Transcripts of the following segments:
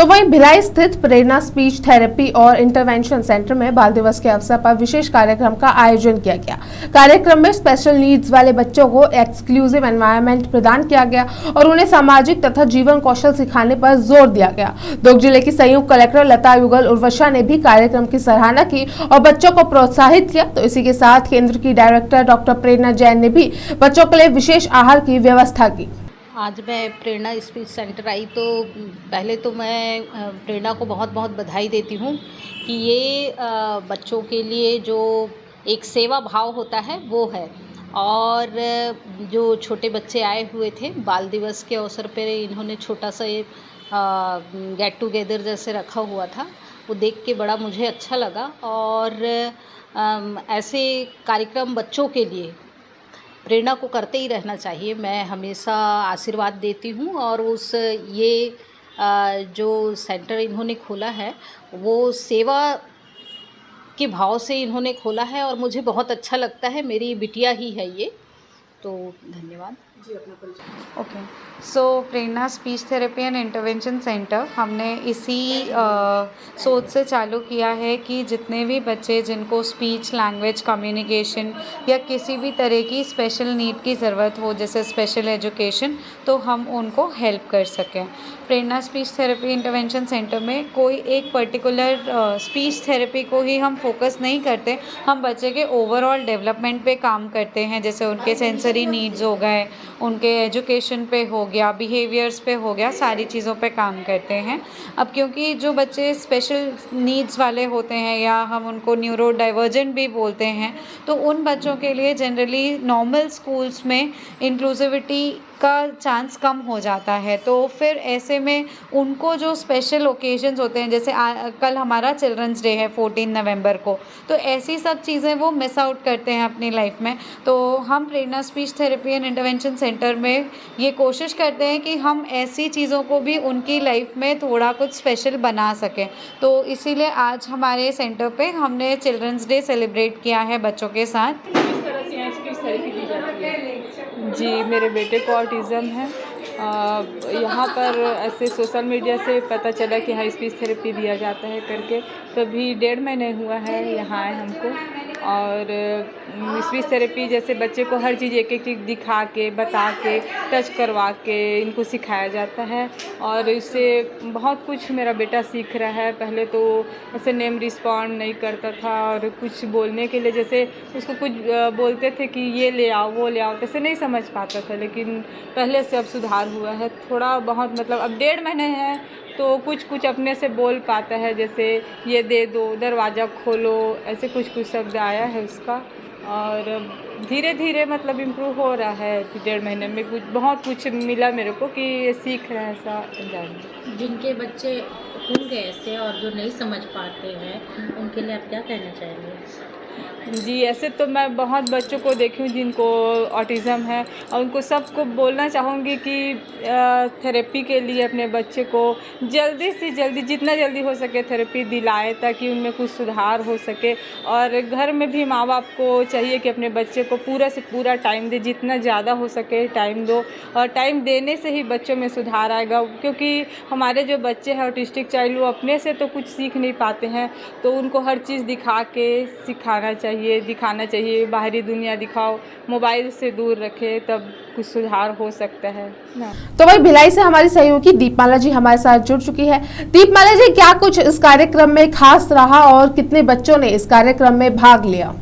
तो वहीं भिलाई स्थित प्रेरणा स्पीच थेरेपी और इंटरवेंशन सेंटर में बाल दिवस के अवसर पर विशेष कार्यक्रम का आयोजन किया गया। कार्यक्रम में स्पेशल नीड्स वाले बच्चों को एक्सक्लूसिव एनवायरनमेंट प्रदान किया गया और उन्हें सामाजिक तथा जीवन कौशल सिखाने पर जोर दिया गया। दुर्ग जिले की संयुक्त कलेक्टर लता युगल उर्वशा ने भी कार्यक्रम की सराहना की और बच्चों को प्रोत्साहित किया। तो इसी के साथ केंद्र की डायरेक्टर डॉक्टर प्रेरणा जैन ने भी बच्चों के लिए विशेष आहार की व्यवस्था की। आज मैं प्रेरणा स्पीच सेंटर आई तो पहले तो मैं प्रेरणा को बहुत बहुत बधाई देती हूँ कि ये बच्चों के लिए जो एक सेवा भाव होता है वो है। और जो छोटे बच्चे आए हुए थे बाल दिवस के अवसर पर इन्होंने छोटा सा गेट टुगेदर जैसे रखा हुआ था, वो देख के बड़ा मुझे अच्छा लगा। और ऐसे कार्यक्रम बच्चों के लिए प्रेरणा को करते ही रहना चाहिए। मैं हमेशा आशीर्वाद देती हूँ और ये जो सेंटर इन्होंने खोला है वो सेवा के भाव से इन्होंने खोला है और मुझे बहुत अच्छा लगता है। मेरी बिटिया ही है ये, तो धन्यवाद जी। अपना परिचय। Okay, so Prerna speech therapy and intervention centre हमने इसी सोच से चालू किया है कि जितने भी बच्चे जिनको स्पीच, लैंग्वेज, कम्युनिकेशन या किसी भी तरह की स्पेशल नीड की ज़रूरत हो, जैसे स्पेशल एजुकेशन, तो हम उनको हेल्प कर सकें। प्रेरणा स्पीच थेरेपी इंटरवेंशन सेंटर में कोई एक पर्टिकुलर स्पीच थेरेपी को ही हम फोकस नहीं करते, हम बच्चे के ओवरऑल डेवलपमेंट पे काम करते हैं। जैसे उनके सेंसरी नीड्स हो गए, उनके एजुकेशन पे हो गया, बिहेवियर्स पे हो गया, सारी चीज़ों पे काम करते हैं। अब क्योंकि जो बच्चे स्पेशल नीड्स वाले होते हैं या हम उनको न्यूरो डाइवर्जेंट भी बोलते हैं, तो उन बच्चों के लिए जनरली नॉर्मल स्कूल्स में इंक्लूसिविटी का चांस कम हो जाता है। तो फिर ऐसे में उनको जो स्पेशल ओकेजन्स होते हैं, जैसे कल हमारा चिल्ड्रंस डे है 14 नवंबर को, तो ऐसी सब चीज़ें वो मिस आउट करते हैं अपनी लाइफ में। तो हम Prerna speech therapy and intervention centre में ये कोशिश करते हैं कि हम ऐसी चीज़ों को भी उनकी लाइफ में थोड़ा कुछ स्पेशल बना सकें। तो इसीलिए आज हमारे सेंटर पे हमने चिल्ड्रंस डे सेलिब्रेट किया है बच्चों के साथ। किस तरह से यहाँ स्पीच थेरेपी दी जाती है? जी, मेरे बेटे को ऑटिज़म है। यहाँ पर ऐसे सोशल मीडिया से पता चला कि हाँ स्पीच थेरेपी दिया जाता है करके, तभी 1.5 महीने हुआ है यहाँ आए हमको। और स्पीच थेरेपी जैसे बच्चे को हर चीज़ एक एक चीज़ दिखा के, बता के, टच करवा के इनको सिखाया जाता है और इससे बहुत कुछ मेरा बेटा सीख रहा है। पहले तो ऐसे नेम रिस्पॉन्ड नहीं करता था और कुछ बोलने के लिए जैसे उसको कुछ बोलते थे कि ये ले आओ, वो ले आओ, ऐसे नहीं समझ पाता था, लेकिन पहले से अब सुधार हुआ है थोड़ा बहुत। मतलब अब 1.5 महीने है तो कुछ कुछ अपने से बोल पाता है, जैसे ये दे दो, दरवाज़ा खोलो, ऐसे कुछ कुछ शब्द आया है उसका। और धीरे धीरे मतलब इम्प्रूव हो रहा है। 1.5 महीने में बहुत कुछ मिला मेरे को कि ये सीख रहा है ऐसा जान। जिनके बच्चे होंगे ऐसे और जो नहीं समझ पाते हैं, उनके लिए आप क्या कहना चाहेंगे? जी, ऐसे तो मैं बहुत बच्चों को देखी हूँ जिनको ऑटिज़म है और उनको सबको बोलना चाहूँगी कि थेरेपी के लिए अपने बच्चे को जल्दी से जल्दी, जितना जल्दी हो सके थेरेपी दिलाएं ताकि उनमें कुछ सुधार हो सके। और घर में भी माँ बाप को चाहिए कि अपने बच्चे को पूरा से पूरा टाइम दे, जितना ज़्यादा हो सके टाइम दो, और टाइम देने से ही बच्चों में सुधार आएगा। क्योंकि हमारे जो बच्चे हैं ऑटिस्टिक चाइल्ड, वो अपने से तो कुछ सीख नहीं पाते हैं, तो उनको हर चीज़ दिखा के सिखाना चाहिए, दिखाना चाहिए। बाहरी दुनिया दिखाओ, मोबाइल से दूर रखे, तब कुछ सुधार हो सकता है ना। तो वही भिलाई से हमारी सहयोगी दीपमाला जी हमारे साथ जुड़ चुकी है। दीपमाला जी, क्या कुछ इस कार्यक्रम में खास रहा और कितने बच्चों ने इस कार्यक्रम में भाग लिया?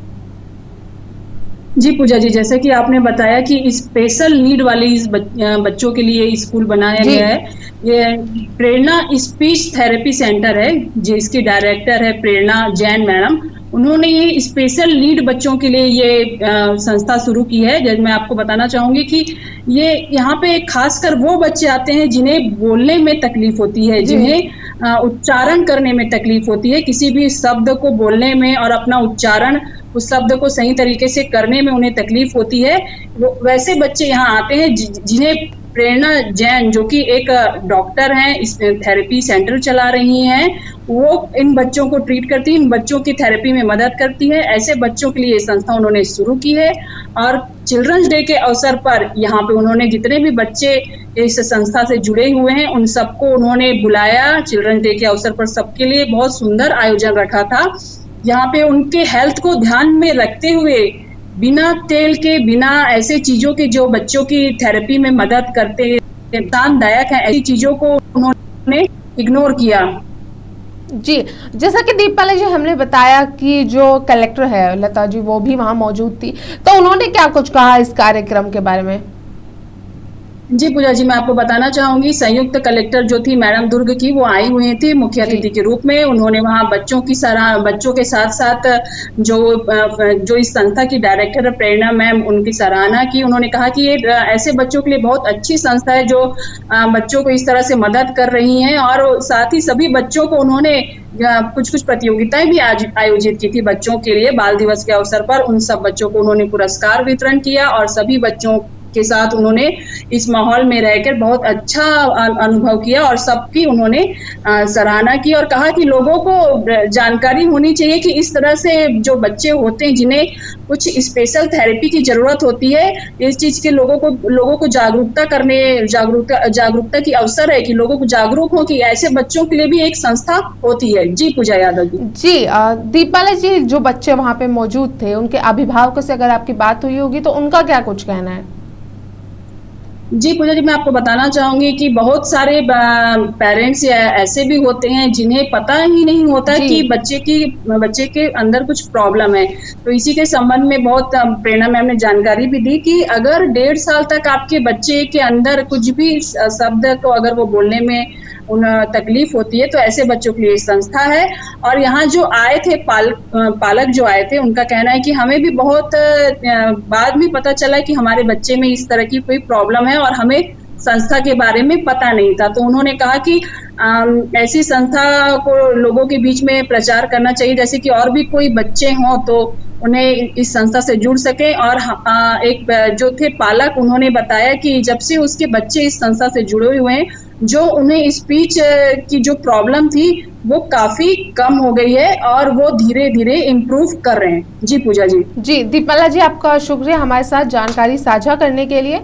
जी पूजा जी, जैसे कि आपने बताया कि स्पेशल नीड वाले इस बच्चों के लिए स्कूल बनाया गया है। ये प्रेरणा स्पीच थेरेपी सेंटर है जिसकी डायरेक्टर है प्रेरणा जैन मैडम। उन्होंने ये स्पेशल नीड बच्चों के लिए ये संस्था शुरू की है। जैसे मैं आपको बताना चाहूंगी कि ये यहाँ पे खासकर वो बच्चे आते हैं जिन्हें बोलने में तकलीफ होती है, जिन्हें उच्चारण करने में तकलीफ होती है, किसी भी शब्द को बोलने में और अपना उच्चारण उस शब्द को सही तरीके से करने में उन्हें तकलीफ होती है। वैसे बच्चे यहाँ आते हैं जिन्हें प्रेरणा जैन, जो कि एक डॉक्टर हैं, इस थेरेपी सेंटर चला रही हैं, वो इन बच्चों को ट्रीट करती है, इन बच्चों की थेरेपी में मदद करती है। ऐसे बच्चों के लिए ये संस्था उन्होंने शुरू की है और चिल्ड्रंस डे के अवसर पर यहाँ पे उन्होंने जितने भी बच्चे इस संस्था से जुड़े हुए हैं उन सबको उन्होंने बुलाया। चिल्ड्रंस डे के अवसर पर सबके लिए बहुत सुंदर आयोजन रखा था। यहाँ पे उनके हेल्थ को ध्यान में रखते हुए बिना तेल के, बिना ऐसे चीजों के जो बच्चों की थेरेपी में मदद करते हैं, नुकसानदायक है, ऐसी चीजों को उन्होंने इग्नोर किया। जी, जैसा कि दीपाला जी हमने बताया कि जो कलेक्टर है लता जी वो भी वहां मौजूद थी, तो उन्होंने क्या कुछ कहा इस कार्यक्रम के बारे में? जी पूजा जी, मैं आपको बताना चाहूंगी, संयुक्त कलेक्टर जो थी मैडम दुर्ग की, वो आई हुई थी मुख्य अतिथि के रूप में। उन्होंने वहाँ बच्चों के साथ साथ जो इस संस्था की डायरेक्टर है प्रेरणा मैम, उनकी सराहना की। उन्होंने कहा कि ये ऐसे बच्चों के लिए बहुत अच्छी संस्था है जो बच्चों को इस तरह से मदद कर रही है। और साथ ही सभी बच्चों को उन्होंने कुछ प्रतियोगिताएं भी आयोजित की थी बच्चों के लिए। बाल दिवस के अवसर पर उन सब बच्चों को उन्होंने पुरस्कार वितरण किया और सभी बच्चों के साथ उन्होंने इस माहौल में रहकर बहुत अच्छा अनुभव किया और सबकी उन्होंने सराहना की और कहा कि लोगों को जानकारी होनी चाहिए कि इस तरह से जो बच्चे होते हैं जिन्हें कुछ स्पेशल थेरेपी की जरूरत होती है, इस चीज के लोगों को जागरूकता की अवसर है कि लोगों को जागरूक हो कि ऐसे बच्चों के लिए भी एक संस्था होती है। जी पूजा यादव जी, दीपाला जी जो बच्चे वहां पे मौजूद थे उनके अभिभावकों से अगर आपकी बात हुई होगी तो उनका क्या कुछ कहना है? जी पूजा जी, मैं आपको बताना चाहूंगी कि बहुत सारे पेरेंट्स ऐसे भी होते हैं जिन्हें पता ही नहीं होता कि बच्चे के अंदर कुछ प्रॉब्लम है। तो इसी के संबंध में बहुत प्रेरणा मैम ने जानकारी भी दी कि अगर 1.5 साल तक आपके बच्चे के अंदर कुछ भी शब्द को अगर वो बोलने में तकलीफ होती है तो ऐसे बच्चों के लिए संस्था है। और यहाँ जो आए थे पालक जो आए थे, उनका कहना है कि हमें भी बहुत बाद में पता चला कि हमारे बच्चे में इस तरह की कोई प्रॉब्लम है और हमें संस्था के बारे में पता नहीं था। तो उन्होंने कहा कि ऐसी संस्था को लोगों के बीच में प्रचार करना चाहिए, जैसे कि और भी कोई बच्चे हों तो उन्हें इस संस्था से जुड़ सके। और एक जो थे पालक, उन्होंने बताया कि जब से उसके बच्चे इस संस्था से जुड़े हुए हैं, जो उन्हें स्पीच की जो प्रॉब्लम थी वो काफी कम हो गई है और वो धीरे धीरे इम्प्रूव कर रहे हैं। जी पूजा जी। जी दीपाला जी, आपका शुक्रिया हमारे साथ जानकारी साझा करने के लिए।